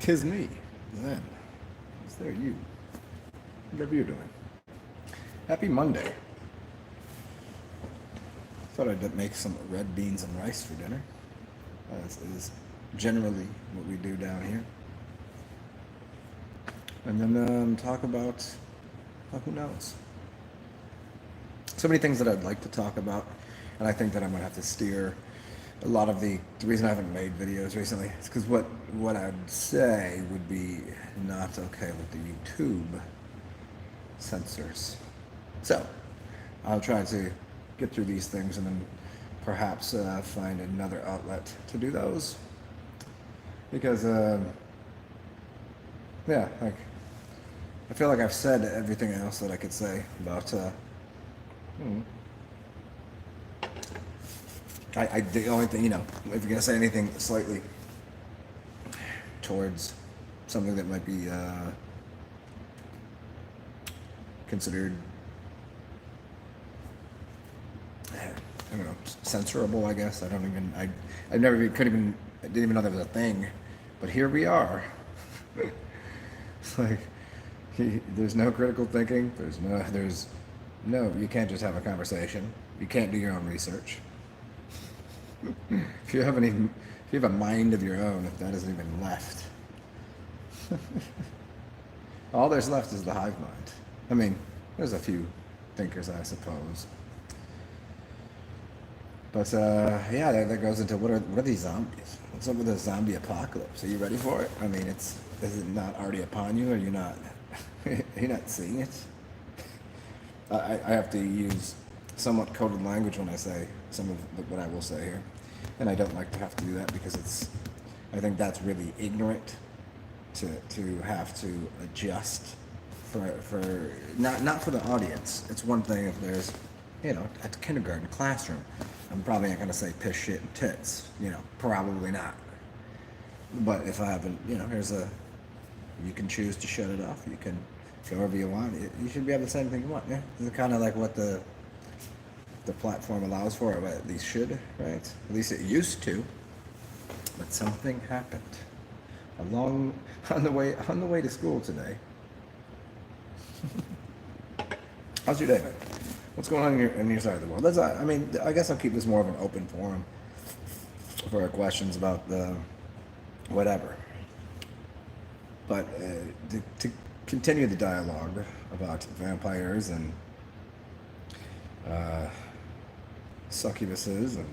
'Tis me, then. Is there you? Whatever you're doing. Happy Monday. Thought I'd make some red beans and rice for dinner. As is generally what we do down here. And then talk about, who knows? So many things that I'd like to talk about, and I think that I'm gonna have to steer a lot of the reason I haven't made videos recently is because what I'd say would be not okay with the YouTube censors. So I'll try to get through these things and then perhaps find another outlet to do those, because yeah, like I feel like I've said everything else that I could say about the only thing, if you're gonna say anything slightly towards something that might be considered, I don't know, censorable, I guess. I didn't even know there was a thing, but here we are. It's like, there's no critical thinking. You can't just have a conversation. You can't do your own research. If you have a mind of your own, if that isn't even left, all there's left is the hive mind. I mean, there's a few thinkers, I suppose. But yeah, that goes into what are these zombies? What's up with the zombie apocalypse? Are you ready for it? I mean, is it not already upon you? Are you not? Are you not seeing it? I have to use somewhat coded language when I say some of what I will say here, and I don't like to have to do that because I think that's really ignorant to have to adjust for not for the audience. It's one thing if there's, at the kindergarten classroom, I'm probably not gonna say piss, shit, and tits. Probably not. But if I haven't, you can choose to shut it off. You can go wherever you want. You should be able to say anything you want. Yeah, this is kind of like what the platform allows for, or at least should, right? At least it used to. But something happened on the way to school today. How's your day, man? What's going on in your side of the world? I guess I'll keep this more of an open forum for questions about the whatever. But to continue the dialogue about vampires and succubuses and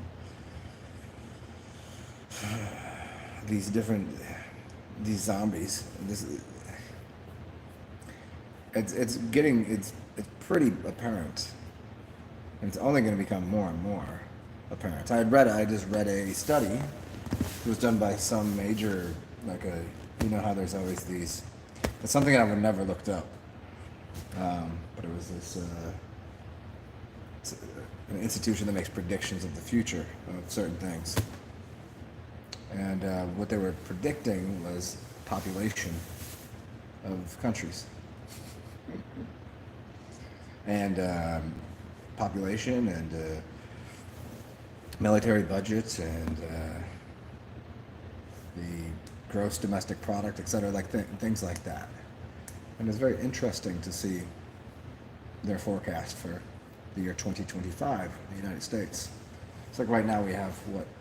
these zombies. It's pretty apparent, and it's only going to become more and more apparent. I just read a study. It was done by some major, how there's always these. It's something I would never looked up, but it was this an institution that makes predictions of the future of certain things. And what they were predicting was population of countries. And population and military budgets and the gross domestic product, etc., things like that. And it's very interesting to see their forecast for the year 2025 in the United States. It's like right now we have,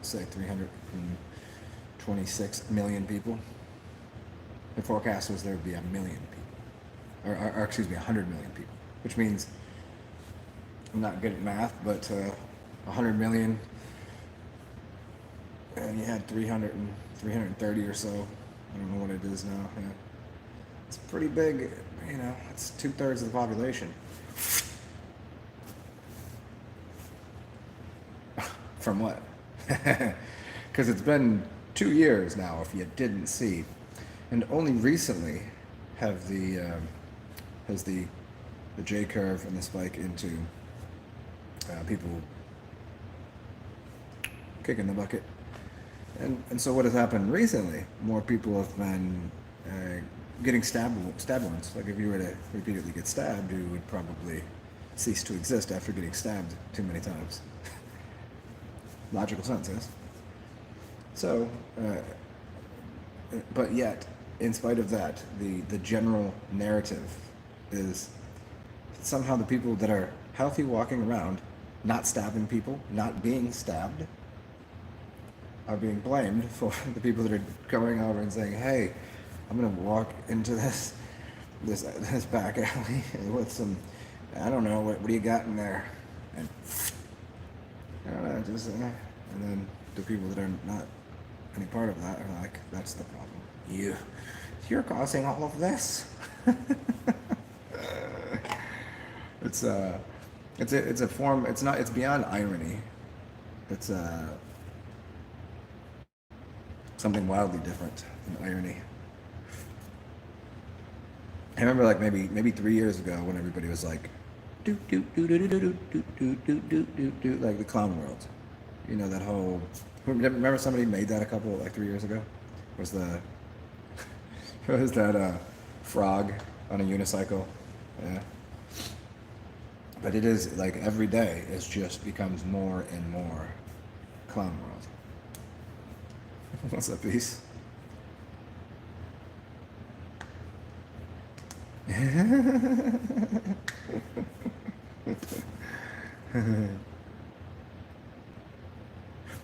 326 million people. The forecast was there would be 1 million people. Or excuse me, 100 million people. Which means, I'm not good at math, but 100 million, and you had 330 or so. I don't know what it is now. Yeah. It's pretty big, it's 2/3 of the population. From what? Because it's been 2 years now, if you didn't see. And only recently has the J curve and the spike into people kicking the bucket. And so what has happened recently, more people have been getting stabbed wounds. Like if you were to repeatedly get stabbed, you would probably cease to exist after getting stabbed too many times. Logical sense, yes? So, but yet, in spite of that, the general narrative is somehow the people that are healthy walking around, not stabbing people, not being stabbed, are being blamed for the people that are going over and saying, "Hey, I'm gonna walk into this back alley with some, I don't know, what do you got in there?" And I don't know, just and then the people that are not any part of that are like, "That's the problem. You're causing all of this." It's it's a form. It's beyond irony. It's something wildly different than irony. I remember like maybe 3 years ago when everybody was like, do do do do do do do do do do do do, like the clown world. You know that whole. Remember somebody made that a couple like 3 years ago. Was the was that frog on a unicycle? Yeah. But it is like every day it just becomes more and more clown world. What's that piece?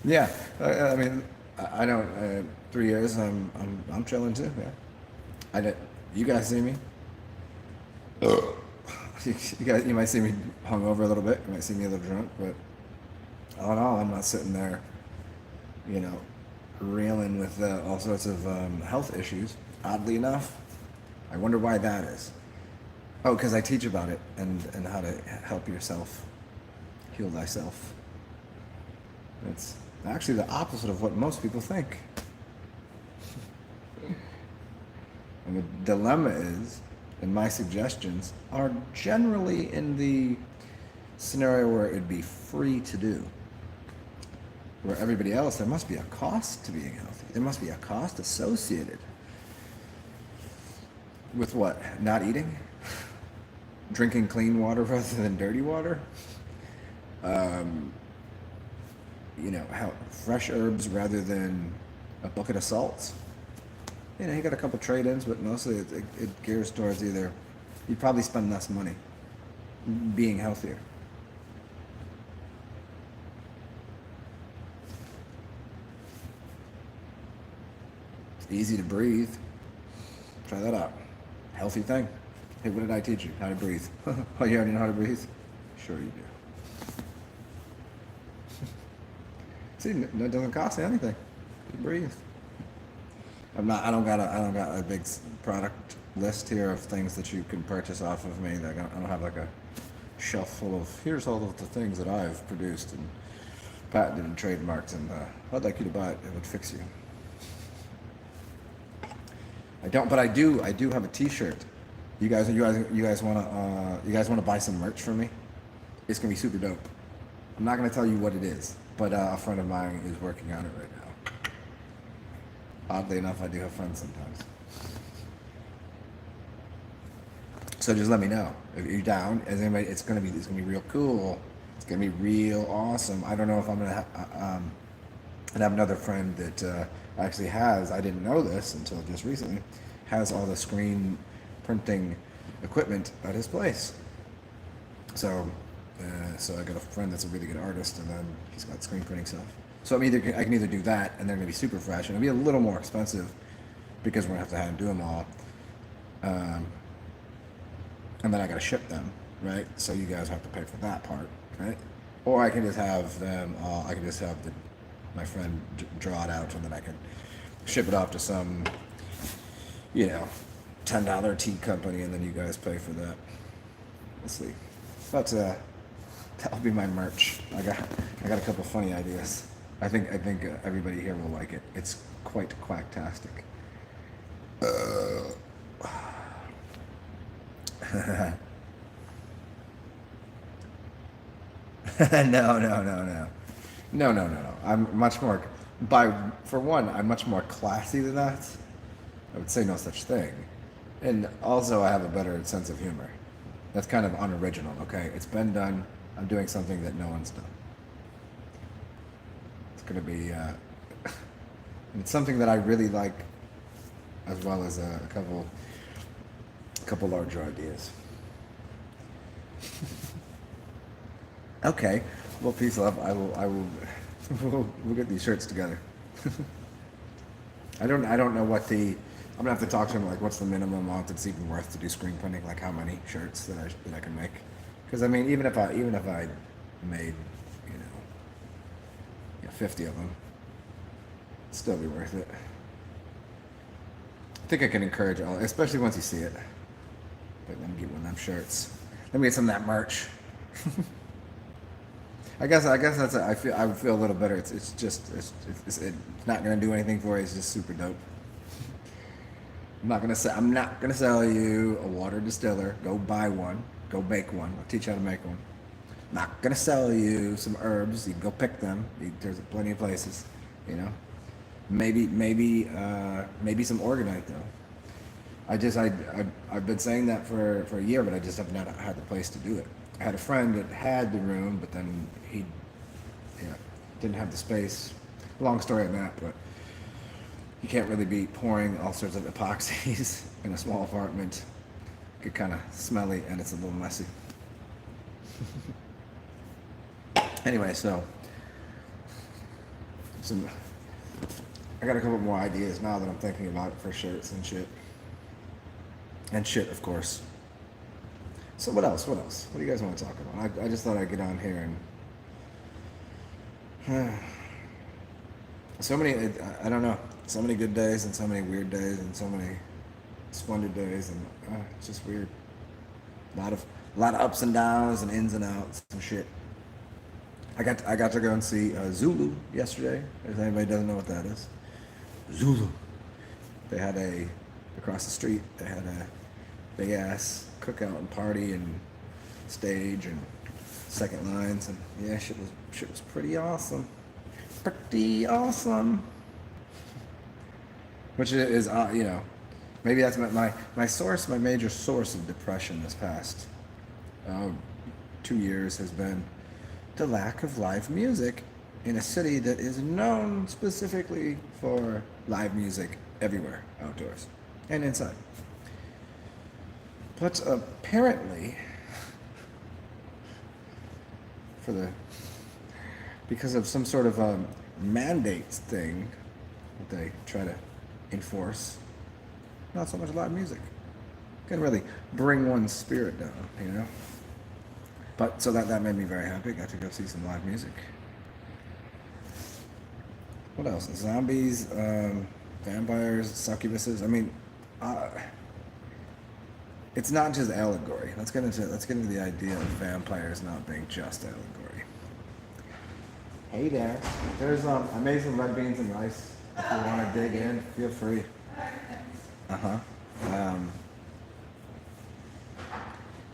Yeah, I mean, I don't. 3 years, I'm chilling too. Yeah, I did. You guys see me? You might see me hungover a little bit. You might see me a little drunk, but all in all, I'm not sitting there, you know, reeling with all sorts of health issues. Oddly enough, I wonder why that is. Oh, because I teach about it and how to help yourself heal thyself. It's actually the opposite of what most people think. And the dilemma is, and my suggestions are generally in the scenario where it'd be free to do. Where everybody else, there must be a cost to being healthy. There must be a cost associated with what? Not eating? Drinking clean water rather than dirty water? You know, how fresh herbs rather than a bucket of salts? You know, you got a couple trade-ins, but mostly it gears towards either you'd probably spend less money being healthier. It's easy to breathe. Try that out. Healthy thing. Hey, what did I teach you? How to breathe. Oh, you already know how to breathe? Sure you do. See, it doesn't cost you anything. You breathe. I don't got a big product list here of things that you can purchase off of me. Like, I don't have like a shelf full of here's all of the things that I've produced and patented and trademarked, and I'd like you to buy it. It would fix you. I don't, but I do have a T-shirt. You guys wanna buy some merch from me? It's gonna be super dope. I'm not gonna tell you what it is, but a friend of mine is working on it right now. Oddly enough, I do have friends sometimes. So just let me know if you're down. As anybody, it's gonna be real cool. It's gonna be real awesome. I don't know if I'm gonna and I have another friend that actually has. I didn't know this until just recently. Has all the screen printing equipment at his place. So I got a friend that's a really good artist, and then he's got screen printing stuff. So I can either do that, and they're gonna be super fresh, and it'll be a little more expensive because we're gonna have to do them all, and then I gotta ship them, right? So you guys have to pay for that part, right? Or I can just have them. I can just have my friend draw it out, and then I can ship it off to some, $10 tea company, and then you guys pay for that. We'll see. But that'll be my merch. I got a couple funny ideas. I think everybody here will like it. It's quite quacktastic. No. I'm much more for one, I'm much more classy than that. I would say no such thing. And also I have a better sense of humor. That's kind of unoriginal, okay? It's been done. I'm doing something that no one's done. It's gonna be it's something that I really like as well as a couple larger ideas. Okay, well, peace, love. I will, we'll get these shirts together. I don't know what the, I'm gonna have to talk to him, like, what's the minimum amount that's even worth to do screen printing, like how many shirts that I can make. Because I mean, even if I made, you know, 50 of them, it'd still be worth it. I think I can encourage all, especially once you see it. But let me get one of them shirts. Let me get some of that merch. I guess that's I would feel a little better. It's just it's not gonna do anything for you. It's just super dope. I'm not gonna sell you a water distiller. Go buy one. Go make one. I'll teach you how to make one. I'm not gonna sell you some herbs. You can go pick them. There's plenty of places. You know. Maybe some organite though. I've been saying that for a year, but I just have not had the place to do it. I had a friend that had the room, but then he didn't have the space. Long story on that, but you can't really be pouring all sorts of epoxies in a small apartment. It get kind of smelly and it's a little messy. Anyway, so I got a couple more ideas now that I'm thinking about it for shirts and shit. And shit, of course. So what else? What do you guys want to talk about? I just thought I'd get on here and so many, I don't know, so many good days and so many weird days and so many splendid days, and it's just weird. A lot of ups and downs and ins and outs and shit. I got to go and see Zulu yesterday. If anybody doesn't know what that is, Zulu. They had across the street. They had a big ass cookout and party and stage and second lines, and yeah, shit was pretty awesome. Pretty awesome. Which is maybe that's my major source of depression this past 2 years has been the lack of live music in a city that is known specifically for live music everywhere, outdoors and inside. But apparently, because of some sort of mandates thing that they try to enforce, not so much live music. Can really bring one's spirit down, you know? But so that made me very happy. Got to go see some live music. What else? Zombies, vampires, succubuses. I mean, it's not just allegory. Let's get into the idea of vampires not being just allegory. Hey there. There's I made some red beans and rice. If you want to dig in, feel free.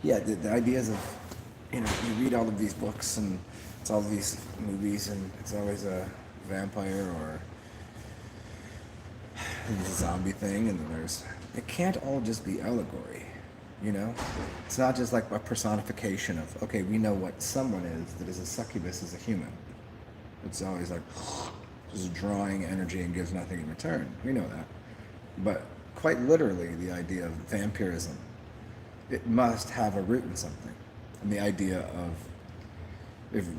Yeah, the ideas of, you read all of these books and it's all these movies and it's always a vampire or a zombie thing, and then it can't all just be allegory, you know? It's not just like a personification of, okay, we know what someone is that is a succubus is a human. It's always like just drawing energy and gives nothing in return. We know that. But quite literally, the idea of vampirism, it must have a root in something. And the idea of,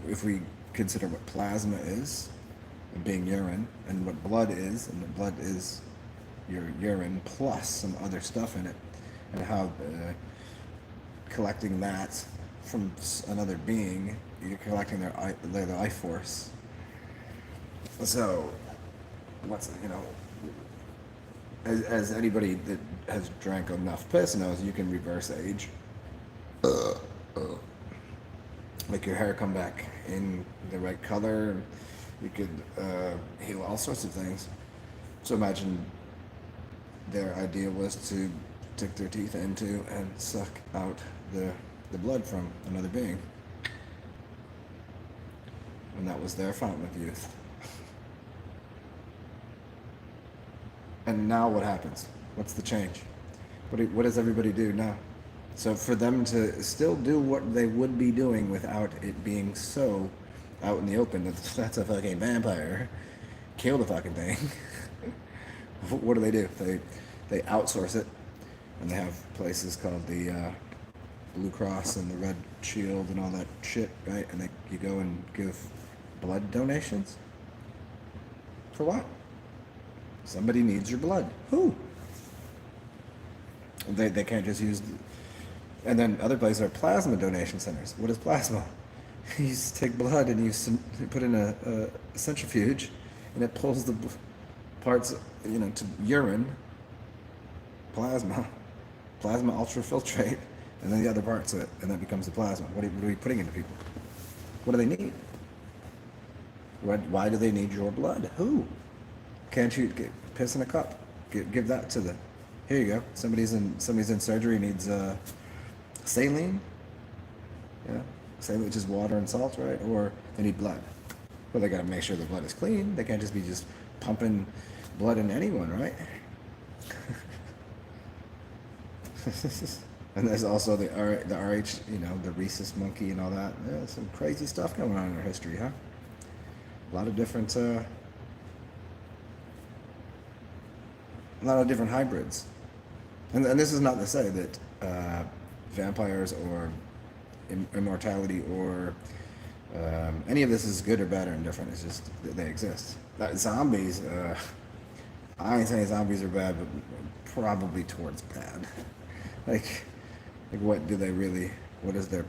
if we consider what plasma is, being urine, and what blood is, and the blood is your urine plus some other stuff in it, and how collecting that from another being, you're collecting their life force. So, as anybody that has drank enough piss knows, you can reverse age. Make your hair come back in the right color. You could heal all sorts of things. So imagine their idea was to stick their teeth into and suck out the blood from another being. And that was their fountain of youth. And now what happens? What's the change? What does everybody do now? So for them to still do what they would be doing without it being so out in the open, that's a fucking vampire, kill the fucking thing. What do? they outsource it, and they have places called the Blue Cross and the Red Shield and all that shit, right? And you go and give blood donations. For what? Somebody needs your blood. Who? They can't just use. And then other places are plasma donation centers. What is plasma? You just take blood and you put in a centrifuge, and it pulls the parts, to urine. Plasma ultrafiltrate, and then the other parts of it, and that becomes the plasma. What are we putting into people? What do they need? Why do they need your blood? Who? Can't you piss in a cup? Give that to the. Here you go. Somebody's in surgery, needs saline. Yeah, saline, which is water and salt, right? Or they need blood. Well, they got to make sure the blood is clean. They can't just be pumping blood in anyone, right? And there's also the RH, the rhesus monkey and all that. Yeah, some crazy stuff going on in our history, huh? A lot of different hybrids. And this is not to say that vampires or immortality or any of this is good or bad or indifferent. It's just that they exist. Zombies, I ain't saying zombies are bad, but probably towards bad. Like what do they really? What is their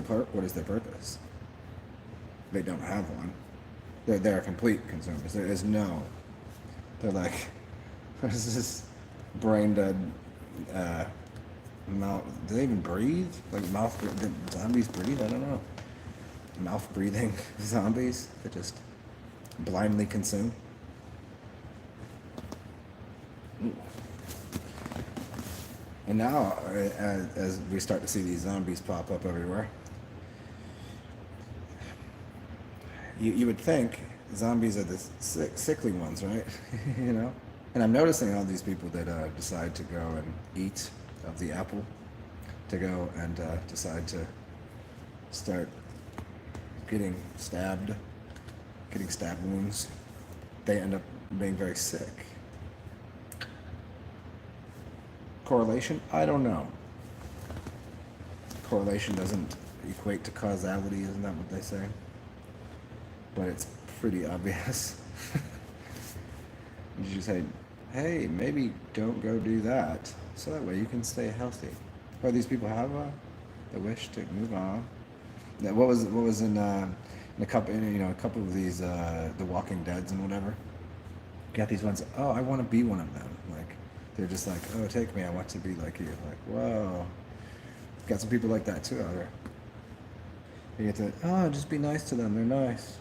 purpose? They don't have one. They're complete consumers. There is no. They're like, what is this brain dead? Mouth? Do they even breathe? Like do zombies breathe? I don't know. Mouth breathing zombies that just blindly consume. And now, as we start to see these zombies pop up everywhere, you would think zombies are the sickly ones, right? And I'm noticing all these people that decide to go and eat of the apple, to go and decide to start getting stab wounds. They end up being very sick. Correlation? I don't know. Correlation doesn't equate to causality, isn't that what they say? But it's pretty obvious. You just say, hey, maybe don't go do that, so that way you can stay healthy. Or these people have the wish to move on. What was in a couple of these The Walking Deads and whatever. You got these ones. Oh, I want to be one of them. Like they're just like, oh, take me. I want to be like you. Like, whoa. Got some people like that too out there. You get to, oh, just be nice to them. They're nice.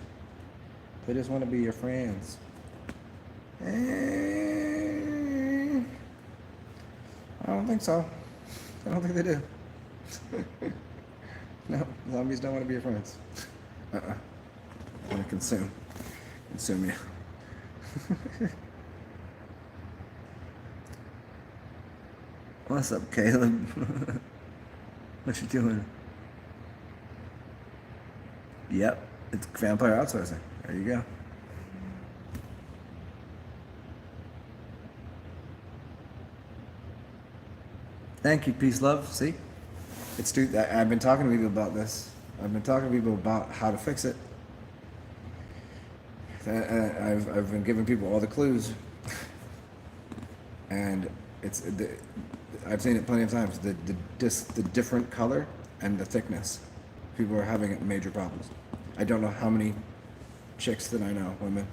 They just want to be your friends. I don't think so. I don't think they do. No, zombies don't want to be your friends. They want to consume you. What's up, Caleb? What you doing? Yep, it's vampire outsourcing. There you go. Thank you, peace, love. See? I've been talking to people about this. I've been talking to people about how to fix it. I've been giving people all the clues. And I've seen it plenty of times. The different color and the thickness. People are having major problems. I don't know how many chicks that I know, women,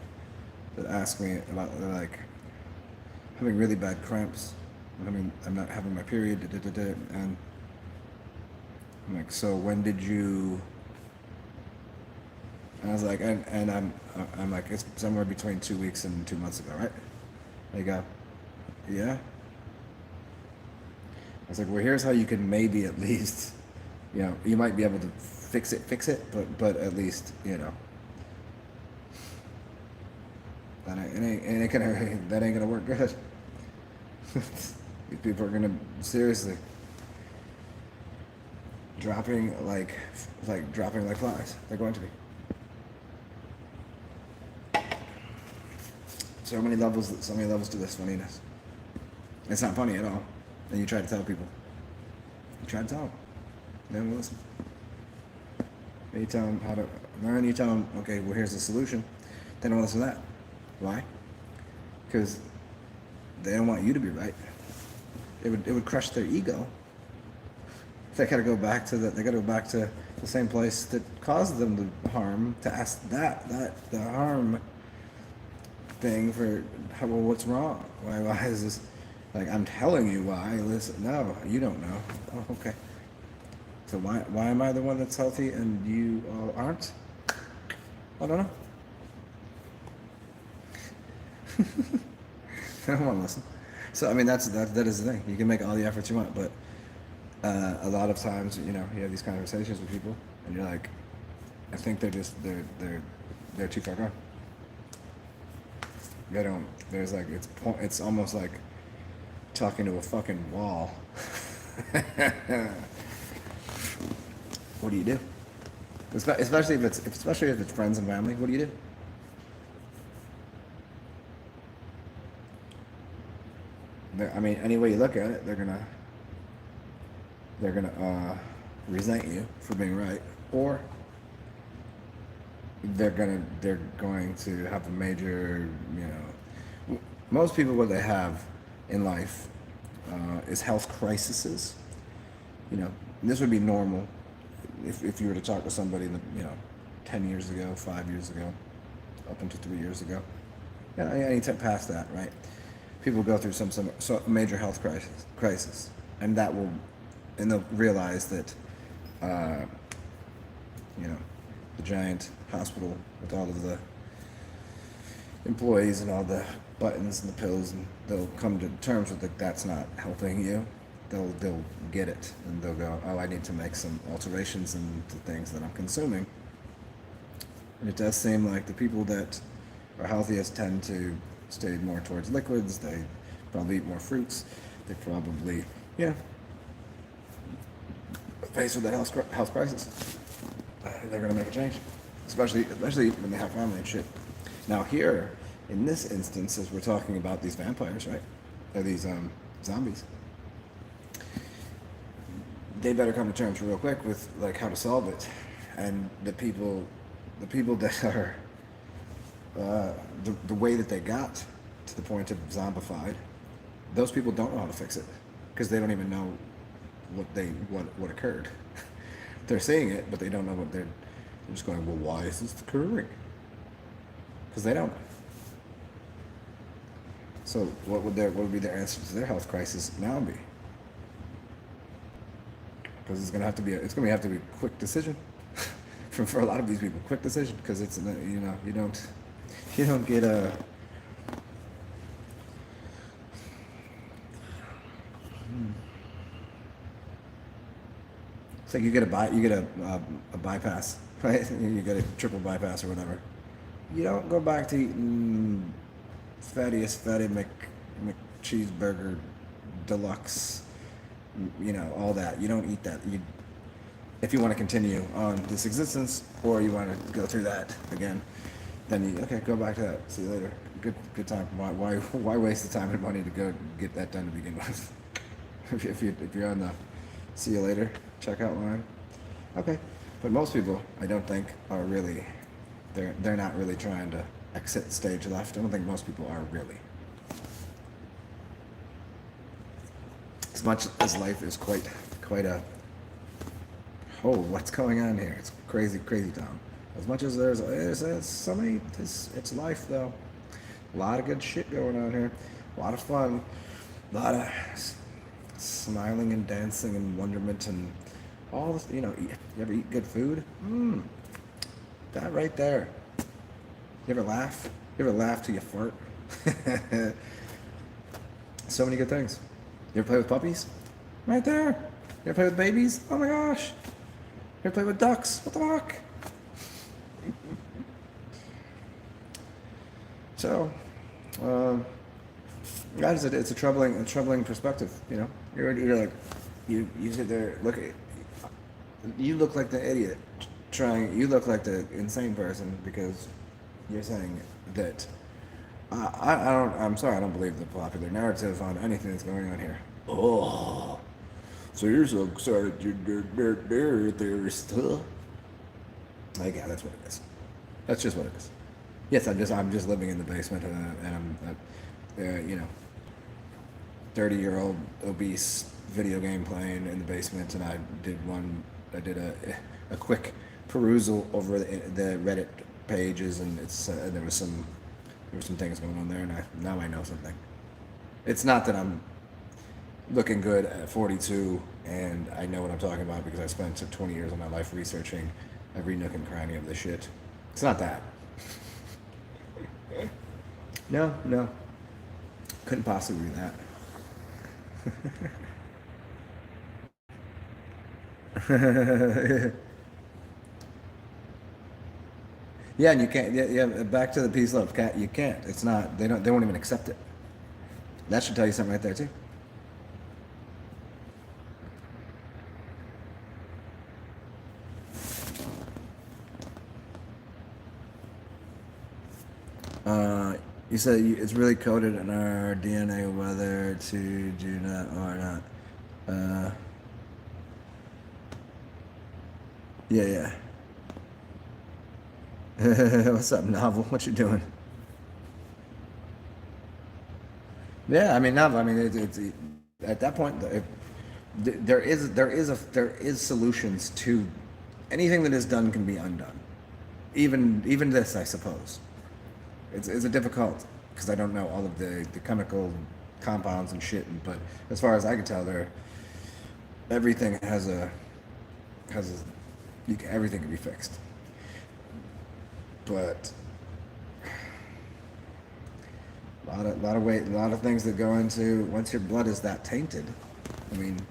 that ask me about, they're like, having really bad cramps. I'm not having my period, and I'm like, so when did you? And I was like, and I'm like, it's somewhere between 2 weeks and 2 months ago, right? They go, yeah. I was like, well, here's how you can maybe at least, you might be able to fix it, but at least, that ain't gonna work good. These people are gonna seriously dropping like flies. They're going to be. So many levels to this funniness. It's not funny at all. And you try to tell people. You try to tell them. They don't listen. And you tell them how to learn. You tell them, okay, well, here's the solution. They don't listen to that. Why? Because they don't want you to be right. It would crush their ego. They gotta go back to the same place that caused them the harm to ask the harm thing for well, what's wrong? Why is this like I'm telling you why? Listen, no, you don't know. Oh, okay. So why am I the one that's healthy and you aren't? I don't know. I don't want to listen. So I mean that is the thing. You can make all the efforts you want, but a lot of times, you have these conversations with people, and you're like, I think they're too far gone. They don't. There's like it's almost like talking to a fucking wall. What do you do? Especially if it's friends and family. What do you do? I mean, any way you look at it, they're gonna resent you for being right, or they're going to have a major, most people what they have in life is health crises. This would be normal if you were to talk to somebody 10 years ago, 5 years ago, up until 3 years ago. Any time past that, right? People go through some major health crisis, and they'll realize that, the giant hospital with all of the employees and all the buttons and the pills, and they'll come to terms with that's not helping you. They'll get it, and they'll go, oh, I need to make some alterations in the things that I'm consuming. And it does seem like the people that are healthiest tend to stay more towards liquids. They probably eat more fruits. They probably, faced with that health crisis, they're going to make a change, especially when they have family and shit. Now here, in this instance, as we're talking about these vampires, right? Or these zombies, they better come to terms real quick with like how to solve it, and the people that are the way that they got to the point of zombified, those people don't know how to fix it because they don't even know what occurred. They're seeing it, but they don't know they're just going, well, why is this occurring? Because they don't. So what would be their answer to their health crisis now be? Because it's gonna have to be a quick decision for a lot of these people, quick decision, because it's you don't get a it's like you get a bypass, right? You get a triple bypass or whatever. You don't go back to eating fatty McCheeseburger deluxe, all that. You don't eat that. If you want to continue on this existence, or you want to go through that again, then go back to that. See you later. Good time. Why waste the time and money to go get that done to begin with? if you're on the see you later checkout line, okay. But most people, I don't think, are really. They're not really trying to exit stage left. I don't think most people are really. As much as life is quite a what's going on here? It's crazy town. As much as there's so many, it's life though. A lot of good shit going on here. A lot of fun. A lot of smiling and dancing and wonderment and all this. You ever eat good food? That right there. You ever laugh? You ever laugh till you fart? So many good things. You ever play with puppies? Right there. You ever play with babies? Oh my gosh. You ever play with ducks? What the fuck? So, guys, it's a troubling perspective. You're like, you sit there, you look like the idiot. You look like the insane person because you're saying that I'm sorry, I don't believe the popular narrative on anything that's going on here. Oh, so you're so excited, there's huh? Like, yeah, that's what it is. That's just what it is. Yes, I'm just living in the basement, and I'm, 30-year-old obese video game playing in the basement, and I did a quick perusal over the Reddit pages, and there was some things going on there, and now I know something. It's not that I'm looking good at 42, and I know what I'm talking about because I spent 20 years of my life researching every nook and cranny of this shit. It's not that. No, couldn't possibly be that. Yeah, and you can't. Yeah. Back to the peace love. You can't. It's not. They don't. They won't even accept it. That should tell you something right there too. You said it's really coded in our DNA whether to do not or not. Uh, yeah. What's up, novel? What you doing? Yeah, I mean, novel. I mean, it's at that point, there is solutions to anything that is done can be undone. Even this, I suppose. It's a difficult because I don't know all of the chemical compounds and shit. But as far as I can tell, everything has everything can be fixed. But a lot of things that go into once your blood is that tainted. I mean,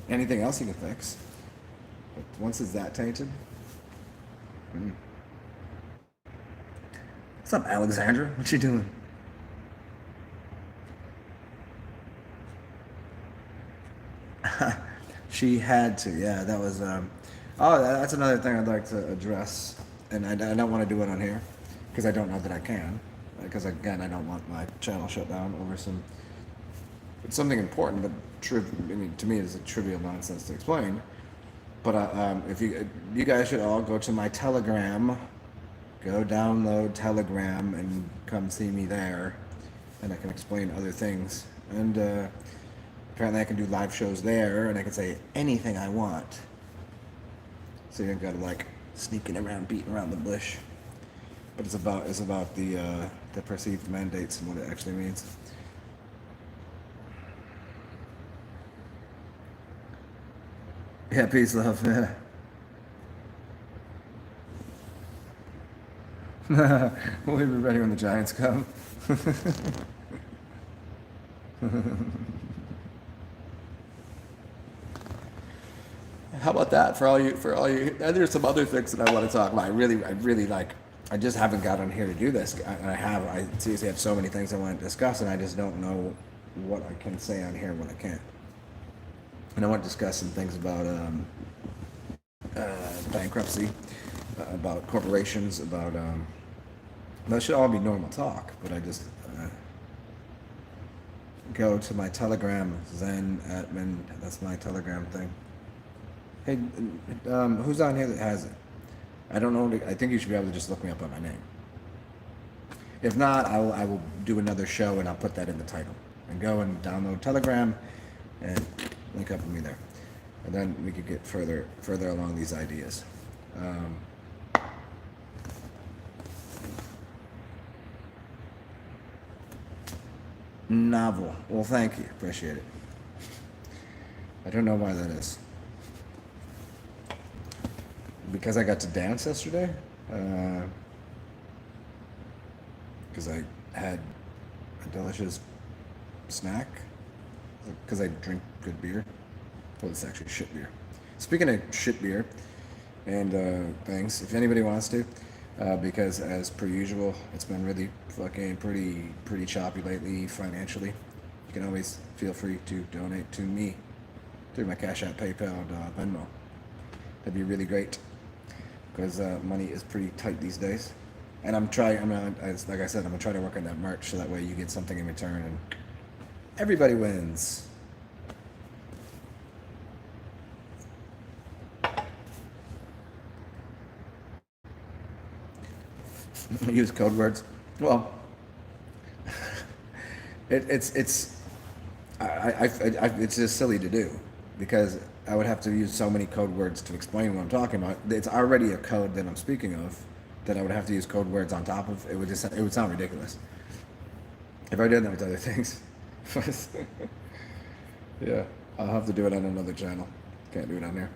anything else you can fix, but once it's that tainted. What's up, Alexandra? What you doing? She had to. Yeah, that was. Oh, that's another thing I'd like to address, and I don't want to do it on here because I don't know that I can. Because again, I don't want my channel shut down over it's something important, but I mean, to me, it's a trivial nonsense to explain. But if you guys should all go to my Telegram, go download Telegram and come see me there, and I can explain other things. And apparently, I can do live shows there, and I can say anything I want. So you don't gotta like sneaking around, beating around the bush. But it's about the perceived mandates and what it actually means. Yeah, peace, love. Yeah. We'll be ready when the Giants come. How about that for all you? And there's some other things that I want to talk about. I really like. I just haven't got on here to do this. I seriously have so many things I want to discuss, and I just don't know what I can say on here and what I can't. And I want to discuss some things about bankruptcy, about corporations, about that should all be normal talk. But I just go to my Telegram, Zen Atman. That's my Telegram thing. Hey, who's on here that has it? I don't know. I think you should be able to just look me up by my name. If not, I will do another show and I'll put that in the title. And go and download Telegram and link up with me there. And then we could get further along these ideas. Novel. Well, thank you. Appreciate it. I don't know why that is. Because I got to dance yesterday, because I had a delicious snack, because I drink good beer. Well, it's actually shit beer. Speaking of shit beer and things, if anybody wants to, because as per usual, it's been really fucking pretty choppy lately financially. You can always feel free to donate to me through my CashApp, PayPal, and Venmo. That'd be really great. because money is pretty tight these days. And I'm trying. Like I said, I'm gonna try to work on that merch so that way you get something in return and everybody wins. Use code words. Well, it's it's just silly to do because I would have to use so many code words to explain what I'm talking about. It's already a code that I'm speaking of that I would have to use code words on top of. It would sound ridiculous if I did that with other things. Yeah, I'll have to do it on another channel. Can't do it on here.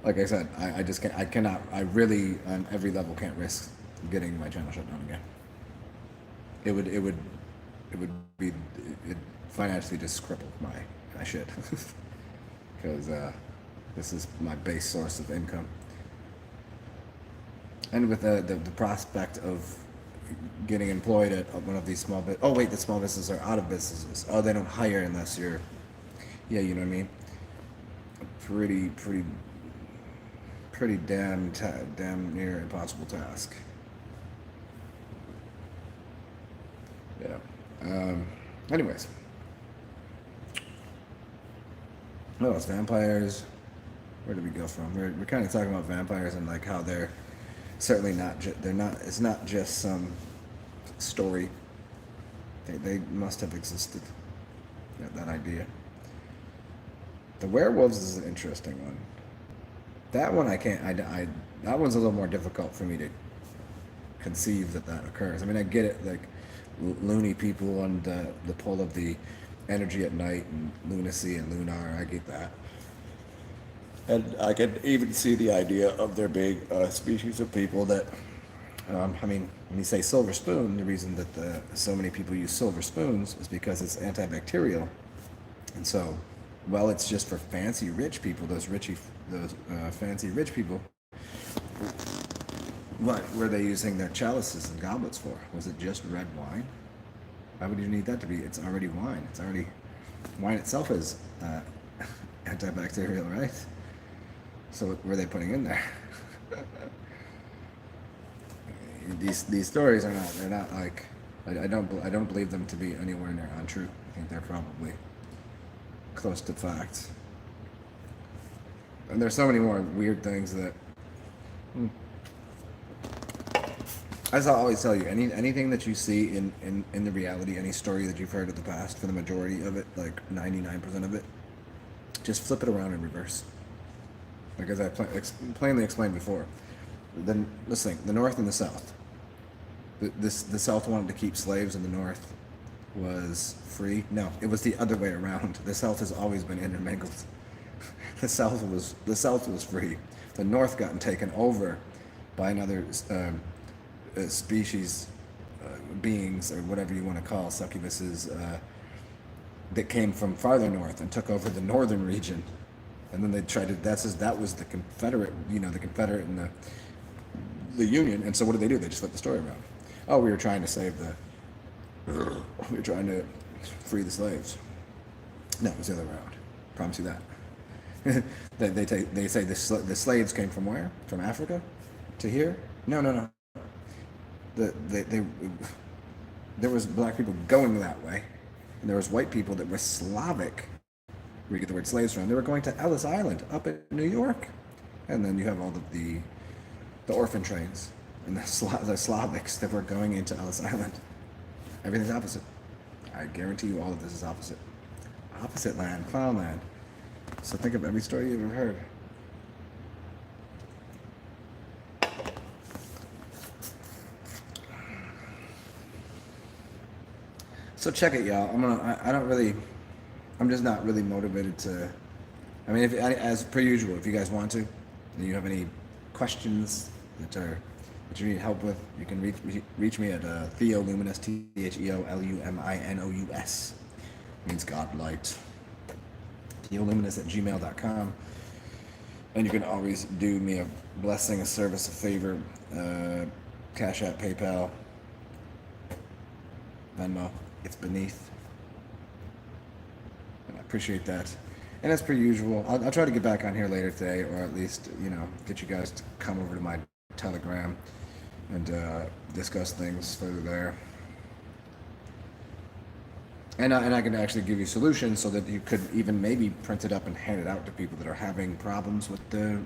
Like I said, I just can't. I cannot. I really on every level can't risk getting my channel shut down again. It would be it financially just cripple my shit because this is my base source of income, and with the prospect of getting employed at one of these oh wait, the small businesses are out of businesses. Oh, they don't hire unless you're, yeah, you know what I mean. Pretty damn near impossible task. Yeah. Anyways, what else? Vampires. Where did we go from? We're kind of talking about vampires and like how they're certainly not. They're not. It's not just some story. They must have existed. That idea. The werewolves is an interesting one. That one I can't. That one's a little more difficult for me to conceive that occurs. I mean, I get it. Like loony people on the pull of the energy at night and lunacy and lunar. I get that. And I can even see the idea of there being a species of people that, I mean, when you say silver spoon, the reason that so many people use silver spoons is because it's antibacterial. And so, well, it's just for fancy rich people, those fancy rich people. What were they using their chalices and goblets for? Was it just red wine? Why would you need that to be? It's already wine. It's already, wine itself is antibacterial, right? So what were they putting in there? These stories are not. They're not like. I don't believe them to be anywhere near untrue. I think they're probably close to facts. And there's so many more weird things that. As I always tell you, anything that you see in the reality, any story that you've heard of the past, for the majority of it, like 99% of it, just flip it around in reverse. Like as I plainly explained before, then let's think, the North and the South. The South wanted to keep slaves and the North was free. No, it was the other way around. The South has always been intermingled. The South was free. The North got taken over by another species, beings, or whatever you want to call succubuses, that came from farther north and took over the northern region. And then they tried to. That was the Confederate, the Confederate and the Union. And so what did they do? They just flipped the story around. Oh, we were trying to save we were trying to free the slaves. No, it was the other way around. Promise you that. They say the slaves came from where? From Africa to here? No. There was black people going that way, and there was white people that were Slavic, where you get the word slaves from. They were going to Ellis Island up in New York, and then you have all the orphan trains and the Slavics that were going into Ellis Island. Everything's opposite. I guarantee you all of this is opposite. Opposite land, clown land. So think of every story you've ever heard. So check it, y'all. I'm just not really motivated to. I mean, as per usual, if you guys want to, and you have any questions that you need help with, you can reach me at Theoluminous, TheoLuminous. Means God light. Theoluminous@gmail.com. And you can always do me a blessing, a service, a favor. CashApp, PayPal, Venmo. It's beneath. And I appreciate that. And as per usual, I'll try to get back on here later today, or at least, get you guys to come over to my Telegram and discuss things further there. And I can actually give you solutions so that you could even maybe print it up and hand it out to people that are having problems with the,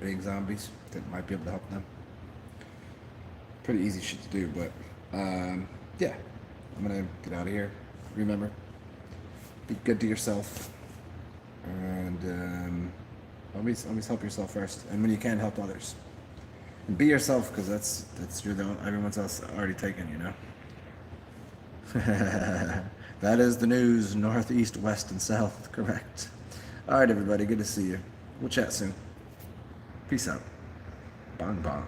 being zombies, that might be able to help them. Pretty easy shit to do, but yeah, I'm gonna get out of here. Remember, be good to yourself, and always help yourself first. And when you can, help others. And be yourself, because that's everyone's else already taken, That is the news, north, east, west, and south, correct. All right, everybody, good to see you. We'll chat soon. Peace out. Bong bong.